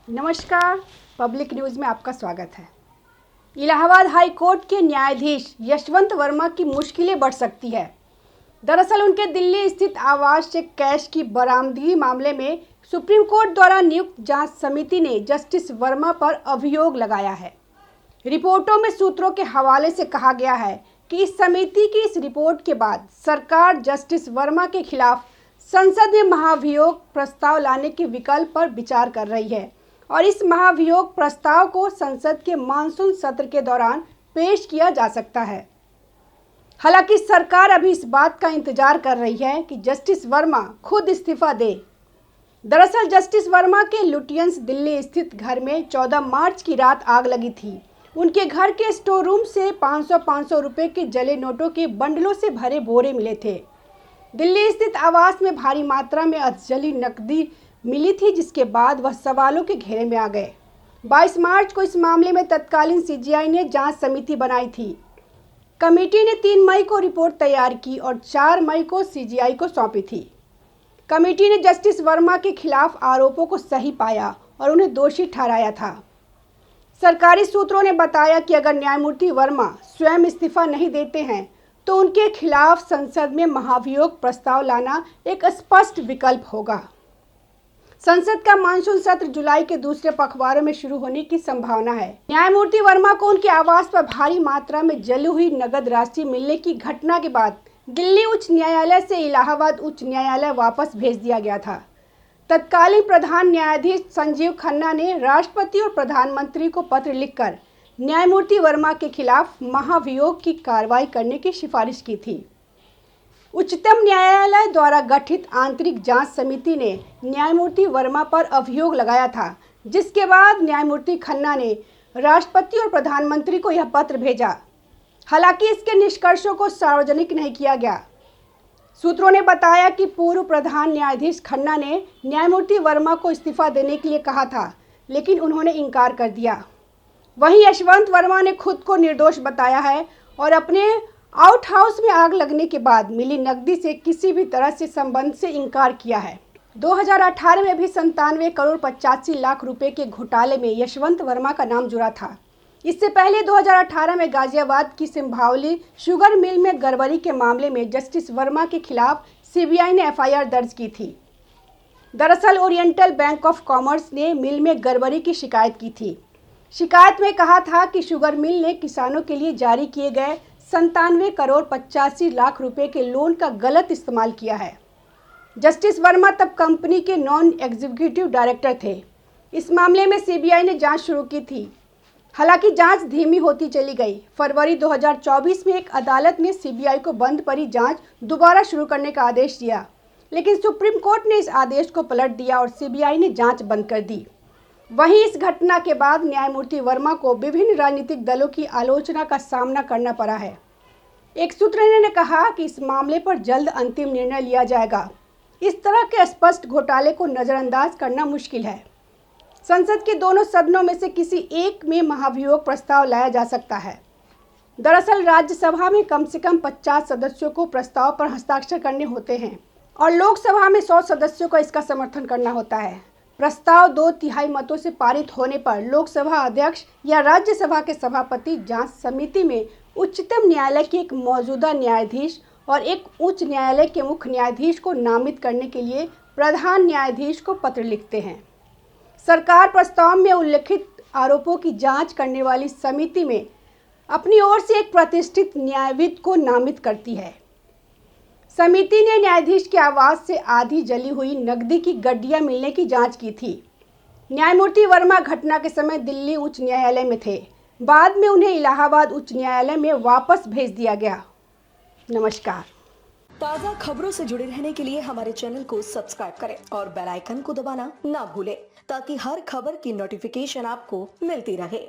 नमस्कार, public news में आपका स्वागत है। इलाहाबाद हाई कोर्ट के न्यायाधीश यशवंत वर्मा की मुश्किलें बढ़ सकती है। दरअसल उनके दिल्ली स्थित आवास से कैश की बरामदगी मामले में सुप्रीम कोर्ट द्वारा नियुक्त जांच समिति ने जस्टिस वर्मा पर अभियोग लगाया है। रिपोर्टों में सूत्रों के हवाले से कहा गया है कि इस समिति की इस रिपोर्ट के बाद सरकार जस्टिस वर्मा के खिलाफ संसद में महाभियोग प्रस्ताव लाने के विकल्प पर विचार कर रही है और इस महाभियोग प्रस्ताव को संसद के मानसून सत्र के दौरान पेश किया जा सकता है। हालांकि सरकार अभी इस बात का इंतजार कर रही है कि जस्टिस वर्मा खुद इस्तीफा दे। दरअसल जस्टिस वर्मा के लुटियंस दिल्ली स्थित घर में 14 मार्च की रात आग लगी थी। उनके घर के स्टोर रूम से 500 रुपए के जले नोटों के बंडलों से भरे बोरे मिले थे। दिल्ली स्थित आवास में भारी मात्रा में अधजली नकदी मिली थी, जिसके बाद वह सवालों के घेरे में आ गए। 22 मार्च को इस मामले में तत्कालीन सीजीआई ने जांच समिति बनाई थी। कमेटी ने 3 मई को रिपोर्ट तैयार की और 4 मई को सीजीआई को सौंपी थी। कमेटी ने जस्टिस वर्मा के खिलाफ आरोपों को सही पाया और उन्हें दोषी ठहराया था। सरकारी सूत्रों ने बताया कि अगर न्यायमूर्ति वर्मा स्वयं इस्तीफा नहीं देते हैं तो उनके खिलाफ संसद में महाभियोग प्रस्ताव लाना एक स्पष्ट विकल्प होगा। संसद का मानसून सत्र जुलाई के दूसरे पखवाड़े में शुरू होने की संभावना है। न्यायमूर्ति वर्मा को उनके आवास पर भारी मात्रा में जली हुई नगद राशि मिलने की घटना के बाद दिल्ली उच्च न्यायालय से इलाहाबाद उच्च न्यायालय वापस भेज दिया गया था। तत्कालीन प्रधान न्यायाधीश संजीव खन्ना ने राष्ट्रपति और प्रधानमंत्री को पत्र लिखकर न्यायमूर्ति वर्मा के खिलाफ महाभियोग की कार्रवाई करने की सिफारिश की थी। उच्चतम न्यायालय द्वारा गठित आंतरिक जांच समिति ने न्यायमूर्ति वर्मा पर अभियोग लगाया था, जिसके बाद न्यायमूर्ति खन्ना ने राष्ट्रपति और प्रधानमंत्री को यह पत्र भेजा। हालांकि इसके निष्कर्षों को सार्वजनिक नहीं किया गया। सूत्रों ने बताया कि पूर्व प्रधान न्यायाधीश खन्ना ने न्यायमूर्ति वर्मा को इस्तीफा देने के लिए कहा था, लेकिन उन्होंने इनकार कर दिया। वहीं यशवंत वर्मा ने खुद को निर्दोष बताया है और अपने आउट हाउस में आग लगने के बाद मिली नकदी से किसी भी तरह से संबंध से इनकार किया है। 2018 में भी 97 करोड़ 85 लाख रुपए के घोटाले में यशवंत वर्मा का नाम जुड़ा था। इससे पहले 2018 में गाजियाबाद की सिंभावली शुगर मिल में गड़बड़ी के मामले में जस्टिस वर्मा के खिलाफ सीबीआई ने एफआईआर दर्ज की थी। दरअसल ओरिएंटल बैंक ऑफ कॉमर्स ने मिल में गड़बड़ी की शिकायत की थी। शिकायत में कहा था कि शुगर मिल ने किसानों के लिए जारी किए गए 97 करोड़ 85 लाख रुपए के लोन का गलत इस्तेमाल किया है। जस्टिस वर्मा तब कंपनी के नॉन एग्जीक्यूटिव डायरेक्टर थे। इस मामले में सीबीआई ने जांच शुरू की थी। हालांकि जांच धीमी होती चली गई। फरवरी 2024 में एक अदालत ने सीबीआई को बंद पड़ी जांच दोबारा शुरू करने का आदेश दिया, लेकिन सुप्रीम कोर्ट ने इस आदेश को पलट दिया और सीबीआई ने जांच बंद कर दी। वहीं इस घटना के बाद न्यायमूर्ति वर्मा को विभिन्न राजनीतिक दलों की आलोचना का सामना करना पड़ा है। एक सूत्र ने कहा कि इस मामले पर जल्द अंतिम निर्णय लिया जाएगा। इस तरह के स्पष्ट घोटाले को नज़रअंदाज करना मुश्किल है। संसद के दोनों सदनों में से किसी एक में महाभियोग प्रस्ताव लाया जा सकता है। दरअसल राज्यसभा में कम से कम 50 सदस्यों को प्रस्ताव पर हस्ताक्षर करने होते हैं और लोकसभा में 100 सदस्यों को इसका समर्थन करना होता है। प्रस्ताव 2/3 मतों से पारित होने पर लोकसभा अध्यक्ष या राज्यसभा के सभापति जांच समिति में उच्चतम न्यायालय के एक मौजूदा न्यायाधीश और एक उच्च न्यायालय के मुख्य न्यायाधीश को नामित करने के लिए प्रधान न्यायाधीश को पत्र लिखते हैं। सरकार प्रस्ताव में उल्लिखित आरोपों की जांच करने वाली समिति में अपनी ओर से एक प्रतिष्ठित न्यायविद को नामित करती है। समिति ने न्यायाधीश के आवास से आधी जली हुई नकदी की गड्डियां मिलने की जांच की थी। न्यायमूर्ति वर्मा घटना के समय दिल्ली उच्च न्यायालय में थे। बाद में उन्हें इलाहाबाद उच्च न्यायालय में वापस भेज दिया गया। नमस्कार। ताज़ा खबरों से जुड़े रहने के लिए हमारे चैनल को सब्सक्राइब करें और बेल आइकन को दबाना ना भूलें, ताकि हर खबर की नोटिफिकेशन आपको मिलती रहे।